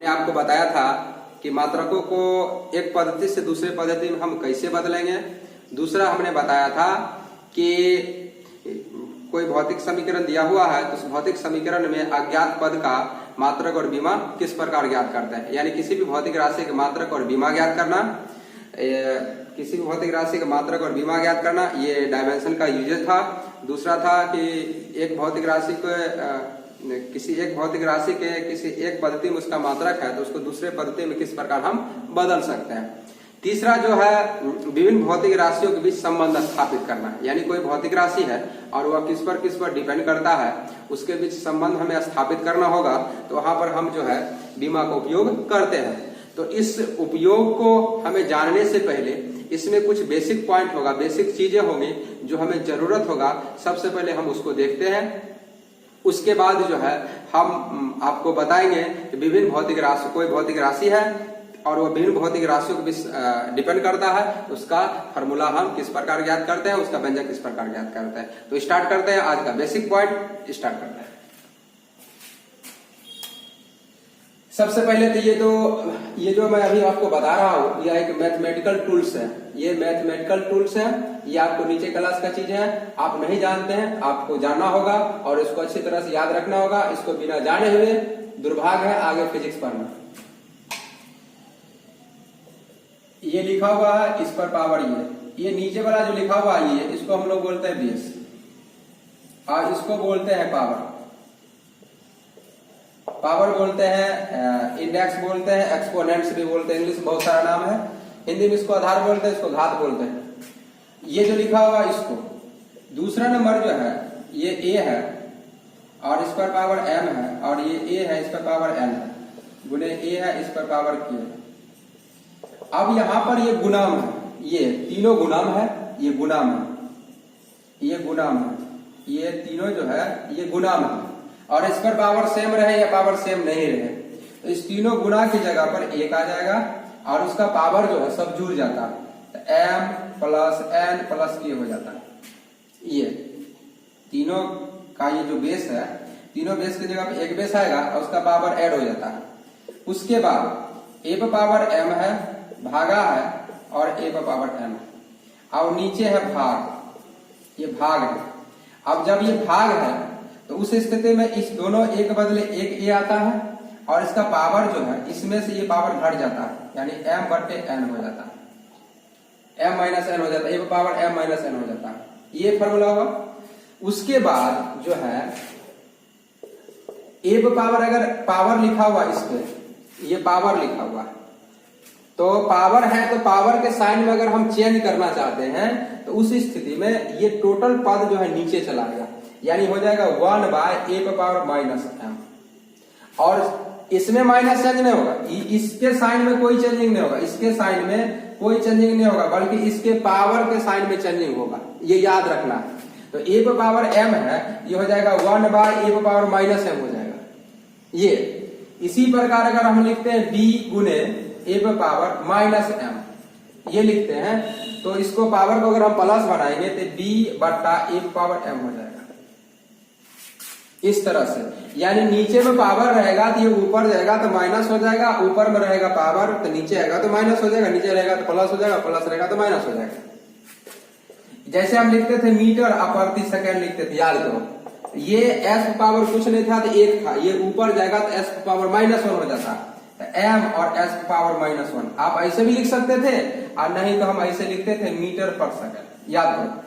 मैंने आपको बताया था कि मात्रकों को एक पद्धति से दूसरे पद्धति में हम कैसे बदलेंगे। दूसरा हमने बताया था कि कोई भौतिक समीकरण दिया हुआ है तो उस भौतिक समीकरण में अज्ञात पद का मात्रक और विमा किस प्रकार ज्ञात करते हैं, यानी किसी भी भौतिक राशि के मात्रक और विमा ज्ञात करना। किसी भी भौतिक राशि का मात्रक और विमा ज्ञात करना, ये डायमेंशन का यूजेज था। दूसरा था कि एक भौतिक राशि को किसी एक भौतिक राशि के किसी एक पद्धति में उसका मात्रक है तो उसको दूसरे पद्धति में किस प्रकार हम बदल सकते हैं। तीसरा जो है विभिन्न भौतिक राशियों के बीच संबंध स्थापित करना, यानी कोई भौतिक राशि है और वह किस पर डिपेंड करता है, उसके बीच संबंध हमें स्थापित करना होगा, तो वहां पर हम जो है विमा का उपयोग करते हैं। तो इस उपयोग को हमें जानने से पहले इसमें कुछ बेसिक पॉइंट होगा, बेसिक चीजें होंगी जो हमें जरूरत होगा। सबसे पहले हम उसको देखते हैं, उसके बाद जो है हम आपको बताएंगे कि विभिन्न भौतिक राशि, कोई भौतिक राशि है और वह विभिन्न भौतिक राशियों के बीच डिपेंड करता है, उसका फॉर्मूला हम किस प्रकार ज्ञात करते हैं, उसका व्यंजक किस प्रकार ज्ञात करते हैं। तो स्टार्ट करते हैं, आज का बेसिक पॉइंट स्टार्ट करते हैं। सबसे पहले तो ये जो मैं अभी आपको बता रहा हूं, यह एक मैथमेटिकल टूल्स है। ये मैथमेटिकल टूल्स है, ये आपको नीचे क्लास का चीज है, आप नहीं जानते हैं, आपको जानना होगा और इसको अच्छी तरह से याद रखना होगा। इसको बिना जाने हुए दुर्भाग्य है आगे फिजिक्स पढ़ना। ये लिखा हुआ है, इस पर पावर ये नीचे वाला जो लिखा हुआ है ये, इसको हम लोग बोलते हैं बेस और इसको बोलते हैं पावर। पावर बोलते हैं, इंडेक्स बोलते हैं, एक्सपोनेंट्स भी बोलते हैं, इंग्लिश में बहुत सारा नाम है। हिंदी में इसको आधार बोलते हैं, इसको घात बोलते हैं। ये जो लिखा हुआ इसको, दूसरा नंबर जो है ये ए है और इस पर पावर एम है, और ये ए है, इस पर पावर एन है, गुने ए है, इस पर पावर के है। अब यहां पर ये गुणाम है, ये तीनों गुणाम है, ये गुणाम है, ये गुणाम है, ये तीनों जो है ये गुणाम है। और इस पर पावर सेम रहे या पावर सेम नहीं रहे तो इस तीनों गुणा की जगह पर एक आ जाएगा और उसका पावर जो है सब जुड़ जाता है, तो एम प्लस एन प्लस ए हो जाता है। ये तीनों का ये जो बेस है, तीनों बेस की जगह पर एक बेस आएगा और उसका पावर ऐड हो जाता है। उसके बाद ए पर पावर एम है, भागा है, और ए पर पावर एम है, और नीचे है भाग, ये भाग है। अब जब ये भाग है तो उस स्थिति में इस दोनों एक बदले एक ए आता है और इसका पावर जो है इसमें से ये पावर घट जाता है, यानी m बटे n हो जाता है, m माइनस एन हो जाता है, ए पावर m माइनस एन हो जाता है। ये फॉर्मूला होगा। उसके बाद जो है ए पावर, अगर पावर लिखा हुआ इस पे, ये पावर लिखा हुआ है तो पावर है, तो पावर के साइन में अगर हम चेंज करना चाहते हैं तो उस स्थिति में ये टोटल पद जो है नीचे चला गया, यानी हो जाएगा 1 बाय ए पर पावर माइनस एम। और इसमें माइनस चेंज नहीं होगा, इसके साइन में कोई चेंजिंग नहीं होगा, इसके साइन में कोई चेंजिंग नहीं होगा, बल्कि इसके पावर के साइन में चेंजिंग होगा, ये याद रखना है। तो ए पर पावर एम है, ये हो जाएगा 1 बाय ए पर पावर माइनस एम हो जाएगा। ये इसी प्रकार अगर हम लिखते हैं बी गुने ए पर पावर माइनस एम, ये लिखते हैं, तो इसको पावर को अगर हम प्लस बनाएंगे तो बी बट्टा ए पर पावर एम हो जाएगा, इस तरह से। यानी नीचे में पावर रहेगा तो ये ऊपर जाएगा तो माइनस हो जाएगा, ऊपर में रहेगा पावर तो नीचे आएगा तो माइनस हो जाएगा, नीचे रहेगा तो प्लस हो जाएगा, प्लस रहेगा तो माइनस हो जाएगा। जैसे हम लिखते थे मीटर प्रति सेकंड लिखते थे, याद करो, ये एस पावर कुछ नहीं था तो एक था, ये ऊपर जाएगा तो एस पावर माइनस 1 हो जाता, एम और एस पावर माइनस 1। आप ऐसे भी लिख सकते थे और नहीं तो हम ऐसे लिखते थे मीटर पर सेकंड, याद करो।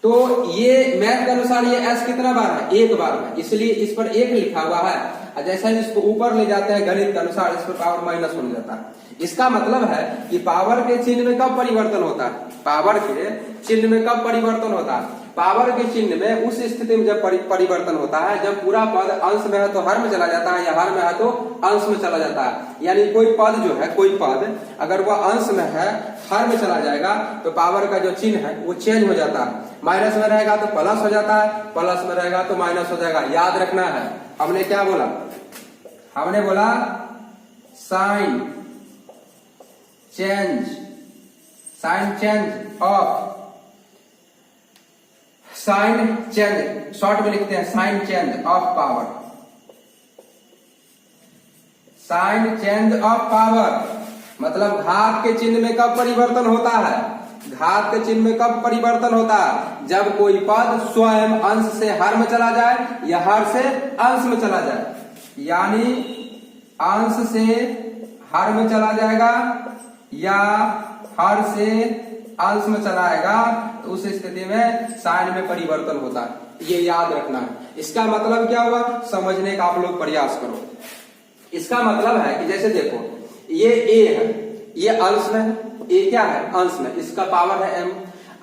तो ये मैथ के अनुसार ये s कितना बार है, एक बार है, इसलिए इस पर एक लिखा हुआ है। और जैसे इसको ऊपर ले जाते हैं गणित के अनुसार, इस पर पावर माइनस हो जाता है। इसका मतलब है कि पावर के चिन्ह में कब परिवर्तन होता है, पावर के चिन्ह में कब परिवर्तन होता है, पावर के चिन्ह में उस स्थिति में जब परिवर्तन होता है जब पूरा पद अंश में है तो हर में चला जाता है, या हर में है तो अंश में चला जाता है। यानी कोई पद जो है, कोई पद अगर वह अंश में है, हर में चला जाएगा तो पावर का जो चिन्ह है वो चेंज हो जाता है। माइनस में रहेगा तो प्लस हो जाता है, प्लस में रहेगा तो माइनस हो जाएगा। याद रखना है, हमने क्या बोला, हमने बोला sign change, sign change of, sign change short में लिखते हैं sign change of power, sign change of power, मतलब घात के चिन्ह में कब परिवर्तन होता है? घात के चिन्ह में कब परिवर्तन होता है? जब कोई पद स्वयं अंश से हर में चला जाए या हर से अंश में चला जाए, यानी अंश से हर में चला जाएगा या हर से अंश में चला आएगा, तो उस स्थिति में साइन में परिवर्तन होता है। ये याद रखना है। इसका मतलब क्या हुआ, समझने का आप लोग प्रयास करो। इसका मतलब है कि जैसे देखो, ये ए है, ये अंश में है, ए क्या है? अंश में, इसका पावर है m।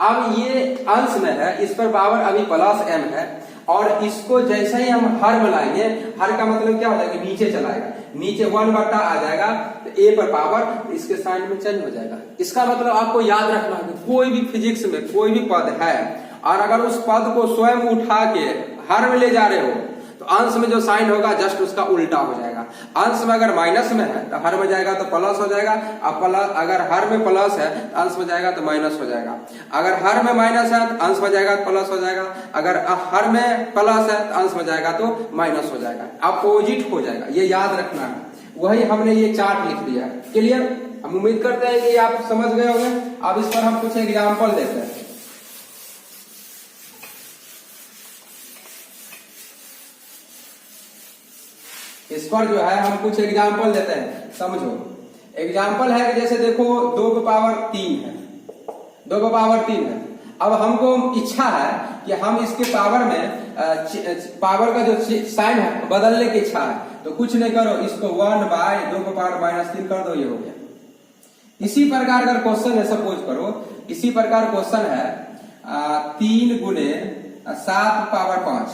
अब ये अंश में है, इस पर पावर अभी प्लस m है, और इसको जैसे ही हम हर में लाएंगे, हर का मतलब क्या हो जाएगा? नीचे चलाएगा, नीचे 1/, आ जाएगा, तो ए पर पावर इसके साइन में चेंज हो जाएगा। इसका मतलब आपको याद रखना है, कोई भी फिजिक्स में कोई भी पद है और अगर उस पद को स्वयं उठा के हर में ले जा रहे हो, तो अंश में जो साइन होगा जस्ट उसका उल्टा हो जाएगा। अंश में अगर माइनस में है तो हर में जाएगा तो प्लस हो जाएगा, अब प्लस अगर हर में प्लस है तो अंश में जाएगा तो माइनस हो जाएगा, अगर हर में माइनस है तो अंश में जाएगा तो प्लस हो जाएगा, अगर हर में प्लस है तो अंश में जाएगा तो माइनस हो जाएगा, अपोजिट हो जाएगा। ये याद रखना है। वही हमने ये चार्ट लिख दिया है। क्लियर? हम उम्मीद करते हैं कि आप समझ गए होंगे। अब इस पर हम कुछ एग्जाम्पल देते हैं। इस पर जो है हम कुछ एग्जाम्पल देते हैं, समझो। एग्जाम्पल है कि जैसे देखो 2 की पावर 3 है, 2 की पावर 3 है। अब हमको इच्छा है कि हम इसके पावर में पावर का जो साइन है बदलने की इच्छा है, तो कुछ नहीं करो, इसको 1/2 की पावर -3 कर दो, ये हो गया। इसी प्रकार का क्वेश्चन है, सपोज करो इसी प्रकार क्वेश्चन है 3 गुने 7 की पावर 5,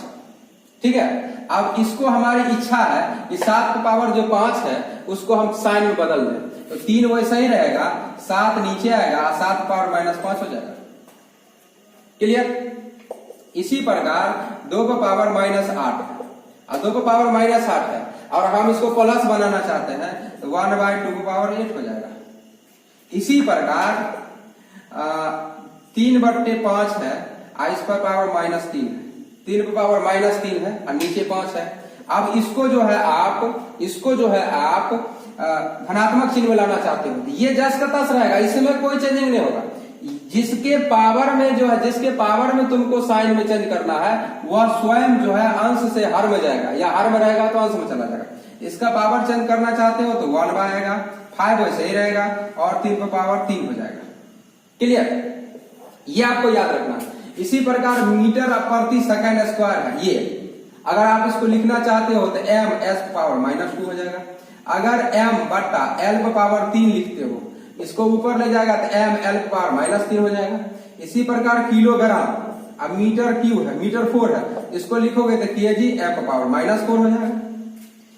ठीक है। अब इसको हमारी इच्छा है कि 7 की पावर जो 5 है उसको हम साइन में बदल दें, तो 3 वैसा ही रहेगा, 7 नीचे आएगा, 7 की पावर -5 हो जाएगा। क्लियर? इसी प्रकार 2 की पावर -8 है और 2 की पावर -8 है और हम इसको प्लस बनाना चाहते हैं, तो 1/2 की पावर 8 हो जाएगा। इसी प्रकार 3/5 है और इस पर पावर -3 है, 3 की पावर -3 है और नीचे 5 है। अब इसको जो है आप धनात्मक चिन्ह में लाना चाहते हो, ये जस का तस रहेगा, इसमें कोई चेंजिंग नहीं होगा। जिसके पावर में जो है, जिसके पावर में तुमको साइन में चेंज करना है, वह स्वयं जो है अंश से हर में जाएगा, या हर में रहेगा तो अंश में चला जाएगा। इसका पावर चेंज करना चाहते हो तो 1 आएगा, 5 वैसे ही रहेगा और 3 की पावर 3 हो जाएगा। क्लियर? ये आपको याद रखना है। इसी प्रकार मीटर प्रति सेकंड स्क्वायर है, ये अगर आप इसको लिखना चाहते हो तो m s पावर -2 हो जाएगा। अगर m बट्टा l पावर 3 लिखते हो, इसको ऊपर ले जाएगा तो m l पावर -3 हो जाएगा। इसी प्रकार किलोग्राम, अब मीटर क्यू है, मीटर 4 है, इसको लिखोगे तो kg f पावर -4 हो जाएगा।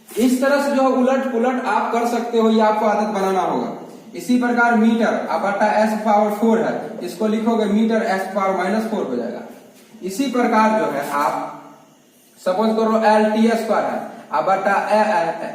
इस तरह से जो उलट पुलट आप कर सकते हो, ये आपको आदत बनाना होगा। इसी प्रकार मीटर बट्टा s पावर 4 है, इसको लिखोगे मीटर s पावर -4 हो जाएगा। इसी प्रकार जो है आप सपोज करो l t स्क्वायर है बट्टा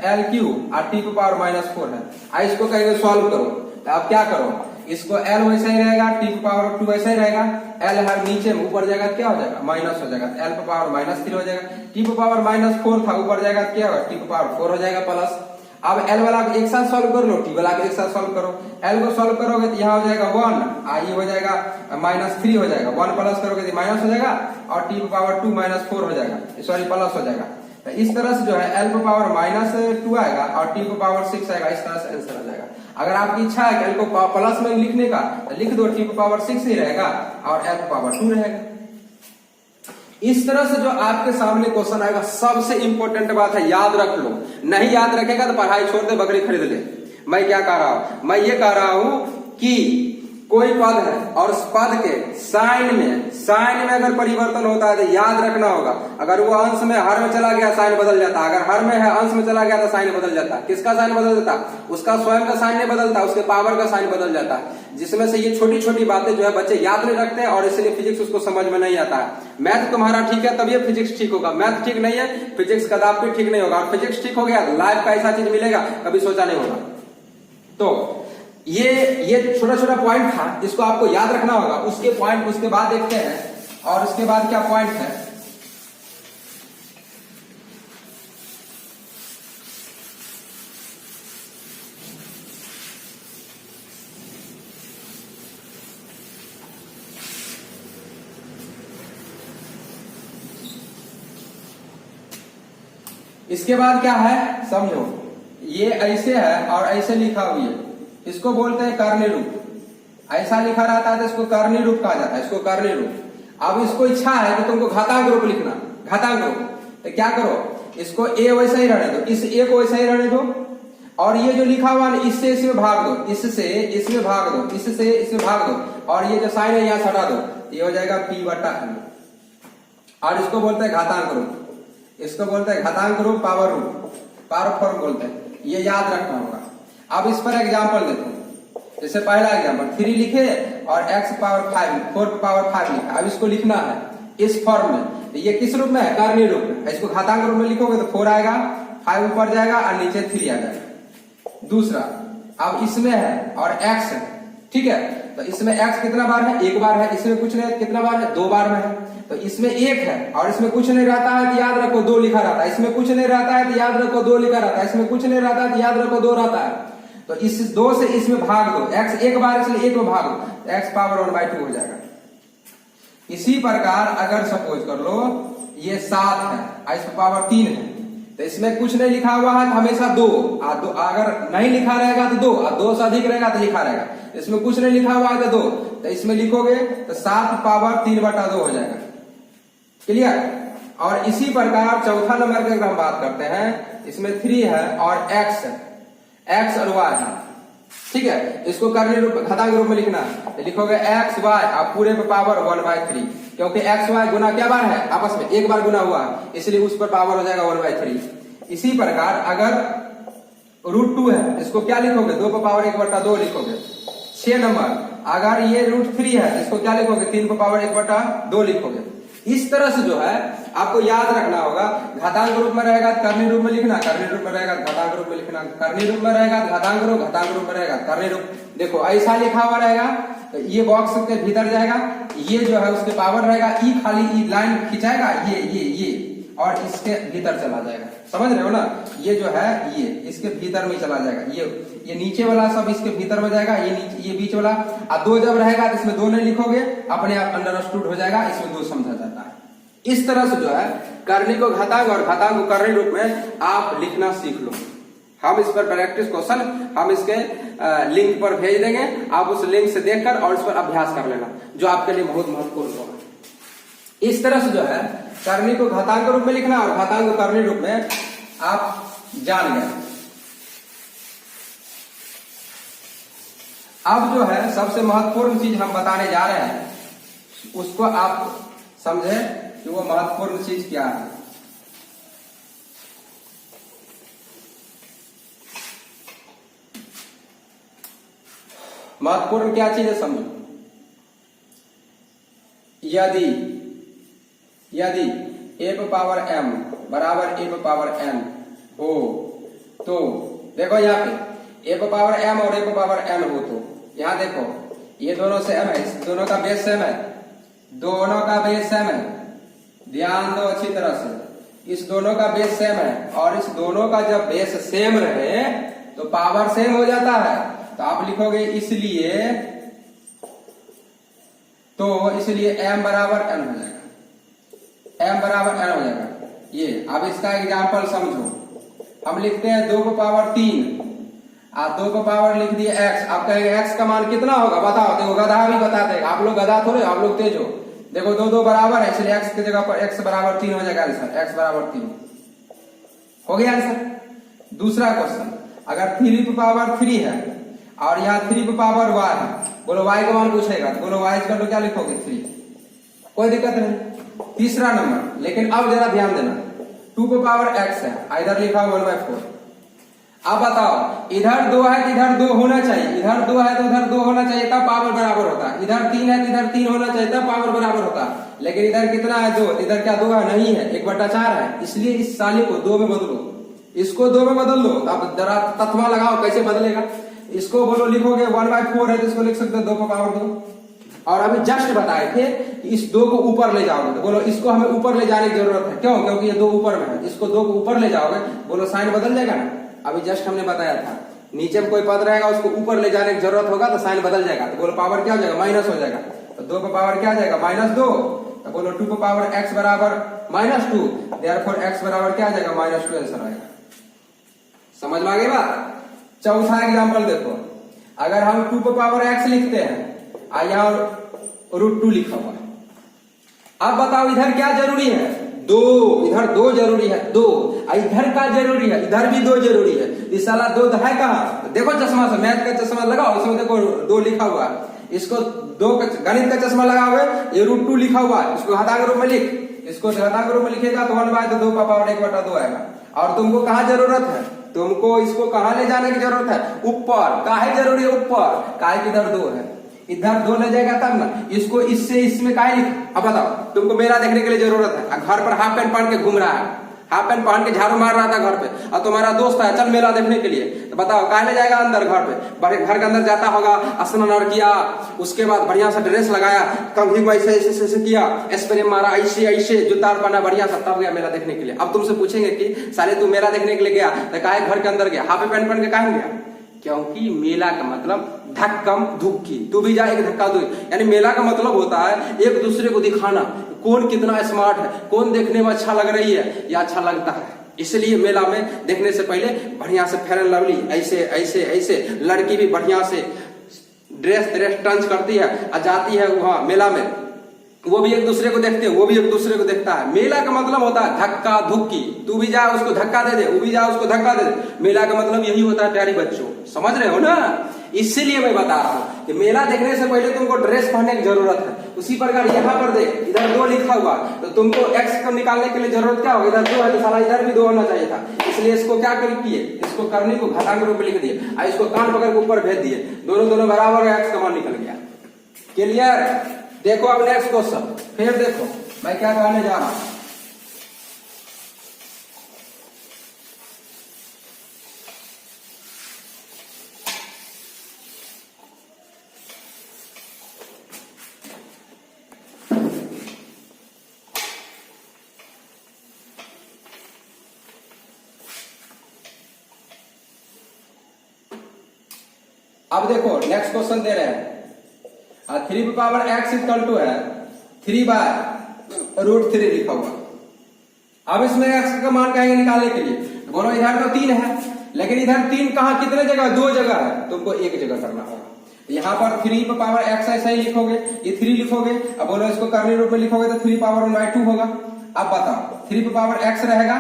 l क्यू और t की पावर -4 है, इसको कहेंगे सॉल्व करो, तो आप क्या करो, इसको l वैसा ही रहेगा, t की पावर 2 वैसा ही रहेगा, l हर नीचे में ऊपर जाएगा क्या हो जाएगा? माइनस हो जाएगा, l की पावर -3 हो जाएगा, t की पावर -4 था, ऊपर जाएगा क्या होगा? t की पावर 4 हो जाएगा प्लस। अब l वाला को एक साथ सॉल्व कर लो, t वाला को एक साथ सॉल्व करो। l को सॉल्व करोगे तो यहाँ हो जाएगा 1, ये हो जाएगा -3 हो जाएगा, 1 प्लस करोगे तो माइनस हो जाएगा और t की पावर 2 -4 हो जाएगा, सॉरी प्लस हो जाएगा। तो इस तरह से जो है l की पावर -2 आएगा और t की पावर 6 आएगा, इस तरह से आंसर आ जाएगा। अगर आपकी इच्छा है कि l को प्लस में लिखने का, तो लिख दो, t की पावर 6 ही रहेगा और l की पावर 2 रहेगा। इस तरह से जो आपके सामने क्वेश्चन आएगा, सबसे इंपॉर्टेंट बात है याद रख लो। नहीं याद रखेगा तो पढ़ाई छोड़ दे, बकरी खरीद ले। मैं क्या कह रहा हूं? मैं ये कह रहा हूं कि कोई पद है और उस पद के साइन में अगर परिवर्तन होता है तो याद रखना होगा, अगर वो अंश में हर में चला गया साइन बदल जाता, अगर हर में है अंश में चला गया तो साइन बदल जाता। किसका साइन बदल जाता? उसका स्वयं का साइन नहीं बदलता, उसके पावर का साइन बदल जाता। जिसमें से ये छोटी छोटी बातें जो है बच्चे याद नहीं रखते और इसलिए फिजिक्स उसको समझ में नहीं आता है। मैथ तुम्हारा ठीक है तब ये फिजिक्स ठीक होगा, मैथ ठीक नहीं है फिजिक्स कदापि ठीक नहीं होगा, और फिजिक्स ठीक हो गया तो लाइफ का ऐसा चीज मिलेगा कभी सोचा नहीं होगा। तो ये छोटा छोटा पॉइंट था, इसको आपको याद रखना होगा। उसके बाद देखते हैं, और उसके बाद क्या पॉइंट है, इसके बाद क्या है समझो, ये ऐसे है और ऐसे लिखा हुआ है, इसको बोलते हैं कर्णी रूप। ऐसा लिखा रहता है तो इसको कर्णी रूप कहा जाता है, इसको कर्णी रूप। अब इसको इच्छा है कि तुमको घातांक रूप लिखना, घातांक रूप, तो क्या करो, इसको ए वैसा ही रहने दो, इस ए को वैसा ही रहने दो, और ये जो लिखा हुआ है इससे इसमें भाग दो, इससे इसमें भाग दो, इससे इसमें भाग दो, और ये जो साइन है यहाँ हटा दो, ये हो जाएगा P बटा M। और इसको बोलते हैं घातांक रूप, इसको बोलते हैं घातांक रूप, पावर रूप, पावर फॉर्म बोलते हैं, ये याद रखना होगा। अब इस पर एग्जाम्पल देते हैं, जैसे पहला एग्जाम्पल 3 लिखे और x पावर 5, 4 पावर 5 लिखा। अब इसको लिखना है इस फॉर्म में, ये किस रूप में है, कर्णी रूप में। इसको घातांक रूप में लिखोगे तो 4 आएगा, 5 ऊपर जाएगा और नीचे 3 आ जाएगा। दूसरा, अब इसमें है और x है, ठीक है, तो इसमें x कितना बार है, 1 बार है, इसमें कुछ नहीं, कितना बार है, 2 बार में है, तो इसमें 1 है और इसमें कुछ नहीं रहता है तो याद रखो 2 लिखा रहता है, इसमें कुछ नहीं रहता है तो याद रखो 2 लिखा रहता है, इसमें कुछ नहीं रहता है तो याद रखो 2 रहता है। तो इस 2 से इसमें भाग दो, x 1 बार इसलिए 1 में भाग दो, x पावर 1/2 हो जाएगा। इसी प्रकार अगर सपोज कर लो ये 7 है, इस पावर 3 है, तो इसमें कुछ नहीं लिखा हुआ है तो हमेशा 2, अगर नहीं लिखा रहेगा तो 2, और 2 से अधिक रहेगा तो लिखा रहेगा। इसमें कुछ नहीं लिखा हुआ है तो 2, तो इसमें लिखोगे तो 7 पावर 3/2 हो जाएगा। क्लियर। और इसी प्रकार चौथा नंबर की अगर हम बात करते हैं, इसमें 3 है और x है, x और y है, ठीक है, इसको कर्णी रूप, घातांक रूप में लिखना है, तो लिखोगे x y आप पूरे पे पावर 1/3, क्योंकि x y गुना क्या बार है, आपस में 1 बार गुना हुआ है, इसलिए उस पर पावर हो जाएगा 1/3। इसी प्रकार अगर √2 है, इसको क्या लिखोगे, 2 पे पावर 1/2 लिखोगे। 6 नंबर, अगर ये √3 है, इसको क्या लिखोगे, 3 पे पावर 1/2 लिखोगे। इस तरह से जो है आपको याद रखना होगा, घातांक रूप में रहेगा कर्णी रूप में लिखना, कर्णी रूप में रहेगा घातांक रूप में लिखना, कर्णी रूप में रहेगा घातांक रूप में रहेगा कर्णी रूप। देखो ऐसा लिखा हुआ रहेगा तो ये बॉक्स के भीतर जाएगा, ये जो है उसके पावर रहेगा, ई खाली ई लाइन खिंचाएगा, ये और इसके भीतर चला जाएगा, समझ रहे हो ना, ये जो है ये इसके भीतर में चला जाएगा, ये नीचे वाला सब इसके भीतर में जाएगा, ये बीच वाला, और 2 जब रहेगा तो इसमें 2 नहीं लिखोगे, अपने आप अंडरस्टूड हो जाएगा, इसमें 2 समझा जाता है। इस तरह से जो है कर्णी को घातांक और घातांक को कर्णी रूप में आप लिखना सीख लो। हम इस पर प्रैक्टिस क्वेश्चन हम इसके लिंक पर भेज देंगे, आप उस लिंक से देखकर और इस पर अभ्यास कर लेना, जो आपके लिए बहुत महत्वपूर्ण होगा। इस तरह से जो है कर्णी को घातांक रूप में लिखना और घातांक को कर्णी रूप में आप जान गए। अब जो है सबसे महत्वपूर्ण चीज हम बताने जा रहे हैं, उसको आप समझे कि वो महत्वपूर्ण चीज क्या है। महत्वपूर्ण क्या चीज है समझो। यदि a पे पावर m बराबर a पे पावर n हो तो देखो यहाँ पे a पे पावर m और a पे पावर n हो तो यहाँ देखो ये दोनों सेम है, दोनों का बेस सेम है, दोनों का बेस सेम है, ध्यान दो अच्छी तरह से, इस दोनों का बेस सेम है और इस दोनों का जब बेस सेम रहे तो पावर सेम हो जाता है। तो आप लिखोगे इसलिए m बराबर n हो जाएगा, m बराबर n हो जाएगा। ये अब इसका एग्जाम्पल समझो, हम लिखते हैं 2 को पावर 3, आप 2 को पावर लिख दिए x, आप कहेंगे x का मान कितना होगा बताओ, देखो गधा भी बता देगा, आप लोग गधा थोड़े, आप लोग तेज हो। देखो 2 बराबर है, इसलिए x की जगह पर x बराबर 3 हो जाएगा आंसर, x बराबर 3 हो गया आंसर। दूसरा क्वेश्चन, अगर 3 पे पावर 3 है और यहाँ 3 पे पावर y है, बोलो y का मान पूछेगा तो बोलो y का क्या लिखोगे 3, कोई दिक्कत नहीं। तीसरा नंबर, लेकिन अब जरा ध्यान देना, 2 पे पावर x है, इधर लिखा 1/4। अब बताओ इधर 2 है तो इधर 2 होना चाहिए, इधर 2 है तो उधर 2 होना चाहिए, तब पावर बराबर होता है। इधर 3 है तो इधर 3 होना चाहिए, तब पावर बराबर होता है। लेकिन इधर कितना है 2, इधर क्या 2 है, नहीं है, 1/4 है, इसलिए इस साले को 2 में बदलो, इसको 2 में बदल लो। अब जरा तत्वा लगाओ कैसे बदलेगा, इसको बोलो लिखोगे 1/4 है तो इसको लिख सकते हो 2 को पावर 2। और अभी जस्ट बताए थे कि इस 2 को ऊपर ले जाओगे, तो बोलो इसको हमें ऊपर ले जाने की जरूरत है, क्यों, क्योंकि ये 2 ऊपर में है, इसको 2 को ऊपर ले जाओगे, बोलो साइन बदल जाएगा ना। अभी जस्ट हमने बताया था, नीचे में कोई पद रहेगा उसको ऊपर ले जाने की जरूरत होगा तो साइन बदल जाएगा, तो बोलो पावर क्या हो जाएगा, माइनस हो जाएगा। तो 2 का पावर क्या आ जाएगा, -2, तो बोलो 2 की पावर x बराबर -2, देयरफॉर x बराबर क्या आ जाएगा -2 आंसर आएगा। समझ में आ गई बात। चौथा एग्जांपल देखो, अगर हम 2 की पावर x लिखते हैं, यहाँ √2 लिखा हुआ है। अब बताओ इधर क्या जरूरी है, 2, इधर 2 जरूरी है, 2, इधर का जरूरी है, इधर भी 2 जरूरी है। इस साला 2 है कहाँ, देखो चश्मा से, मैथ का चश्मा लगाओ, इसमें देखो 2 लिखा हुआ है, इसको 2 गणित का चश्मा लगा हुआ है, ये √2 लिखा हुआ है, इसको घातांक रूप में लिख, इसको घातांक रूप में लिखेगा तो 1/2 का पावर 1/2 आएगा। और तुमको कहाँ जरूरत है, तुमको इसको कहाँ ले जाने की जरूरत है, ऊपर। काहे जरूरी है ऊपर, काहे कि इधर 2 है, इधर 2 ले जाएगा तब ना, इसको इससे इसमें काहे लिख। अब बताओ तुमको मेला देखने के लिए जरूरत है, घर पर हाफ पैंट पहन के घूम रहा है, हाफ पैंट पहन के झाड़ू मार रहा था घर पे, और तुम्हारा दोस्त है चल मेला देखने के लिए, तो बताओ काहे ले जाएगा अंदर घर पे, घर के अंदर जाता होगा, स्नान किया, उसके बाद बढ़िया सा ड्रेस लगाया, कभी ऐसे ऐसे ऐसे किया, स्प्रे मारा, ऐसे ऐसे जूता पहना बढ़िया सा, तब गया मेला देखने के लिए। अब तुमसे पूछेंगे कि साले तू मेला देखने के लिए गया तो काहे घर के अंदर गया, हाफ पैंट पहन के काहे गया, क्योंकि मेला का मतलब धक्कम धुक्की, तू भी जा एक धक्का दो, यानी मेला का मतलब होता है एक दूसरे को दिखाना, कौन कितना स्मार्ट है, कौन देखने में अच्छा लग रही है या अच्छा लगता है। इसलिए मेला में देखने से पहले बढ़िया से फेयर एंड लवली ऐसे ऐसे ऐसे, लड़की भी बढ़िया से ड्रेस टंच करती है और जाती है वहां मेला में, वो भी एक दूसरे को देखते हैं, वो भी एक दूसरे को देखता है। मेला का मतलब होता है धक्का धुक्की, तू भी जा उसको धक्का दे दे, वो भी जा उसको धक्का दे दे। मेला का मतलब यही होता है प्यारी बच्चों, समझ रहे हो ना। इसीलिए मैं बता रहा हूँ कि मेला देखने से पहले तुमको ड्रेस पहनने की जरूरत है। उसी प्रकार यहाँ पर देख, इधर 2 लिखा हुआ, तो तुमको x को निकालने के लिए जरूरत क्या होगा, इधर 2 है तो साला इधर भी 2 होना चाहिए था। इसलिए इसको क्या किए, इसको करने को घातांक रूप में लिख दिए, और इसको कान पकड़ के ऊपर भेज दिए, दोनों बराबर है, x का मान निकल गया। क्लियर। देखो अब नेक्स्ट क्वेश्चन, फिर देखो मैं क्या कहने जा रहा हूं। अब देखो नेक्स्ट क्वेश्चन दे रहे हैं, 3 की पावर x इक्वल टू है 3/√3 लिखा हुआ। अब इसमें x का मान कहेंगे निकालने के लिए, बोलो इधर तो 3 है, लेकिन इधर 3 कहाँ, कितने जगह, 2 जगह है, तुमको एक जगह करना होगा। यहाँ पर 3 की पावर x ऐसा ही लिखोगे, ये 3 लिखोगे, अब बोलो इसको करने रूप में लिखोगे तो 3 पावर 1/2 होगा। अब बताओ 3 की पावर x रहेगा,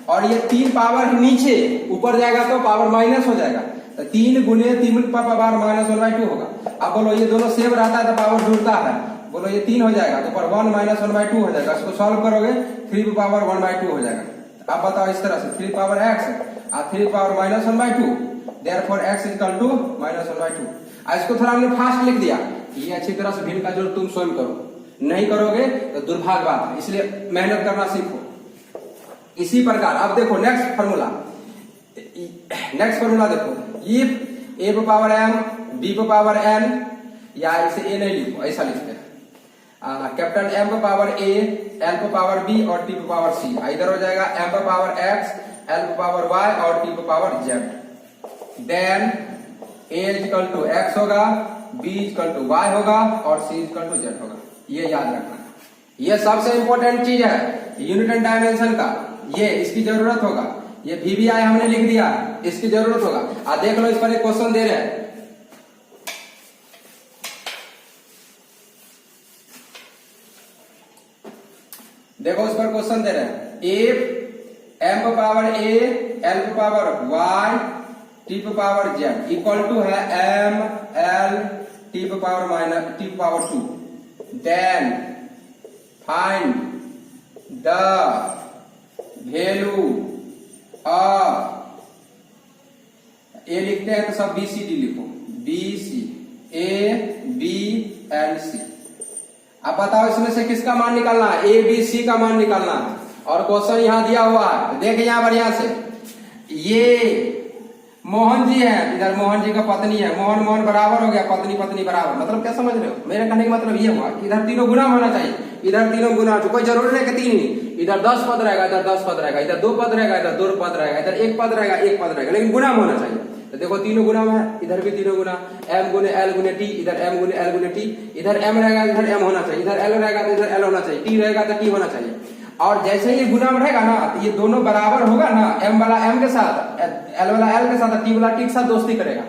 और ये 3 पावर नीचे, ऊपर जाएगा तो पावर माइनस हो जाएगा, तो 3 गुने 3 पावर -1/2 होगा। अब बोलो ये दोनों सेम रहता है तो पावर जुड़ता है, बोलो ये 3 हो जाएगा तो पर 1 -1/2 हो जाएगा। इसको सॉल्व करोगे 3 की पावर 1/2 हो जाएगा। अब बताओ इस तरह से 3 पावर x और 3 power -1/2, therefore x equal to -1/2। इसको थोड़ा हमने फास्ट लिख दिया, ये अच्छी तरह से भिन्न का जोड़ तुम स्वयं करो, नहीं करोगे तो दुर्भाग्य बात है, इसलिए मेहनत करना सीखो। इसी प्रकार अब देखो नेक्स्ट फार्मूला देखो, इफ a पे पावर m b पे पावर n, या इसे a नहीं लिखो, ऐसा लिखते हैं, कैपिटल M पे पावर a, l पे पावर b और t पे पावर c। इधर हो जाएगा m पे पावर x, l पे पावर y और t पे power z। Then a equal to x होगा, b इक्वल टू y होगा और c इक्वल टू z होगा। ये याद रखना, ये सबसे इंपॉर्टेंट चीज है यूनिट एंड डायमेंशन का, ये इसकी जरूरत होगा। ये VBI हमने लिख दिया, इसकी जरूरत होगा। देख लो इस पर एक क्वेश्चन दे रहे हैं, देखो इस पर क्वेश्चन दे रहे हैं, इफ m पे पावर a, l पे पावर y, t पे पावर z इक्वल टू है m l t पे power 2, then find the value of, a लिखते हैं तो सब BCD लिखो, BC A B and C। अब बताओ इसमें से किसका मान निकालना है, A B C का मान निकालना है। और क्वेश्चन यहाँ दिया हुआ है, देख यहाँ बढ़िया से, ये मोहन जी है, इधर मोहन जी का पत्नी है, मोहन मोहन बराबर हो गया, पत्नी पत्नी बराबर, मतलब क्या समझ रहे हो, मेरे कहने का मतलब ये हुआ कि इधर तीनों गुना होना चाहिए, इधर तीनों गुना, कोई जरूरी नहीं कि 3 ही, इधर 10 पद रहेगा, इधर 10 पद रहेगा, इधर 2 पद रहेगा, इधर 2 पद रहेगा, इधर 1 पद रहेगा, 1 पद रहेगा, लेकिन गुना होना चाहिए। तो देखो तीनों गुना में है, इधर भी तीनों गुना, m गुने l गुने t, इधर m गुने l गुने t, इधर m रहेगा इधर m होना चाहिए, इधर l रहेगा तो इधर l होना चाहिए, t रहेगा तो t होना चाहिए। और जैसे ही गुना में रहेगा ना तो ये दोनों बराबर होगा ना, m वाला m के साथ, l वाला l के साथ, t वाला t के साथ दोस्ती करेगा।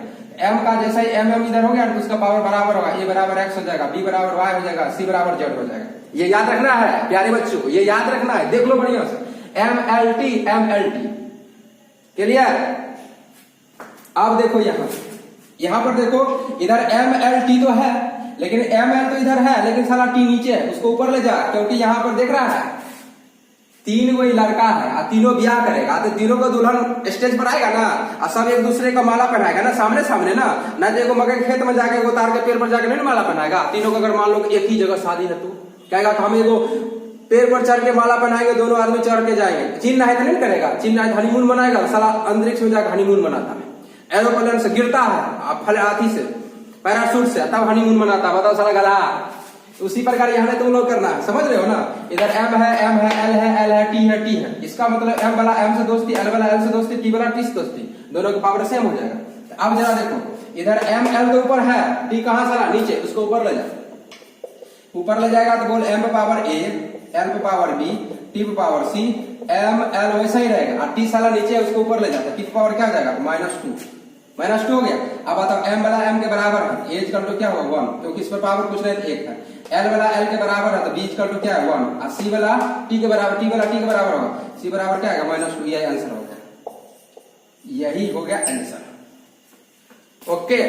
m का जैसा ही m इधर हो गया तो उसका पावर बराबर होगा, a बराबर x हो जाएगा, b बराबर y हो जाएगा, c बराबर z हो जाएगा। ये याद रखना है प्यारे बच्चों, ये याद रखना है, देख लो बढ़िया से, MLT MLT क्लियर। अब देखो यहाँ पर देखो इधर MLT तो है लेकिन ML तो इधर है लेकिन साला T नीचे है, उसको ऊपर ले जा, क्योंकि यहाँ पर देख रहा है तीन कोई लड़का है और तीनों ब्याह करेगा तो तीनों को दुल्हन स्टेज पर आएगा ना और सब एक दूसरे का माला पहनाएगा ना, सामने सामने ना देखो मगर खेत में जाके उतार के पेड़ पर जाके नहीं माला पहनाएगा। तीनों को अगर मान लो एक ही जगह शादी है तो कहेगा तो हम एगो पेड़ पर चढ़ के माला पहनाएंगे, दोनों आदमी चढ़ के जाएंगे, चिन्ह है तो नहीं करेगा, चिन्ह है हनीमून मनाएगा, साला अंतरिक्ष में जाकर हनीमून मनाता है, एरोप्लेन से गिरता है फल हाथी से पैराशूट से तब हनीमून मनाता, बताओ साला गधा। उसी प्रकार यहाँ तुम लोग करना है, समझ रहे हो ना। इधर m है l है l है t है, इसका मतलब m वाला m से दोस्ती, l वाला l से दोस्ती, t वाला t से दोस्ती, दोनों का पावर सेम हो जाएगा। अब जरा देखो इधर m l तो ऊपर है, t कहाँ साला नीचे, उसको ऊपर ले जाए, ऊपर ले जाएगा तो बोल m पे पावर a, l पे पावर b, t पे पावर c, m l वैसा ही रहेगा और t साला नीचे है उसको ऊपर ले जाता है, t पे पावर क्या आ जाएगा -2 हो गया। अब बताओ m वाला m के बराबर है, a इक्वल टू क्या होगा 1, क्योंकि इस पर पावर कुछ नहीं 1 है, l वाला l के बराबर है तो b इक्वल टू क्या है 1 और c वाला t के बराबर, t वाला t के बराबर होगा, c बराबर क्या आएगा -2, यही आंसर हो गया, यही हो गया आंसर। ओके,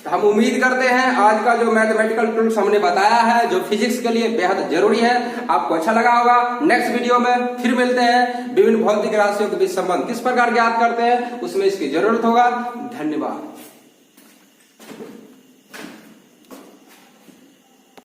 तो हम उम्मीद करते हैं आज का जो मैथमेटिकल टूल्स हमने बताया है जो फिजिक्स के लिए बेहद जरूरी है आपको अच्छा लगा होगा। नेक्स्ट वीडियो में फिर मिलते हैं, विभिन्न भौतिक राशियों के बीच संबंध किस प्रकार ज्ञात करते हैं उसमें इसकी जरूरत होगा। धन्यवाद।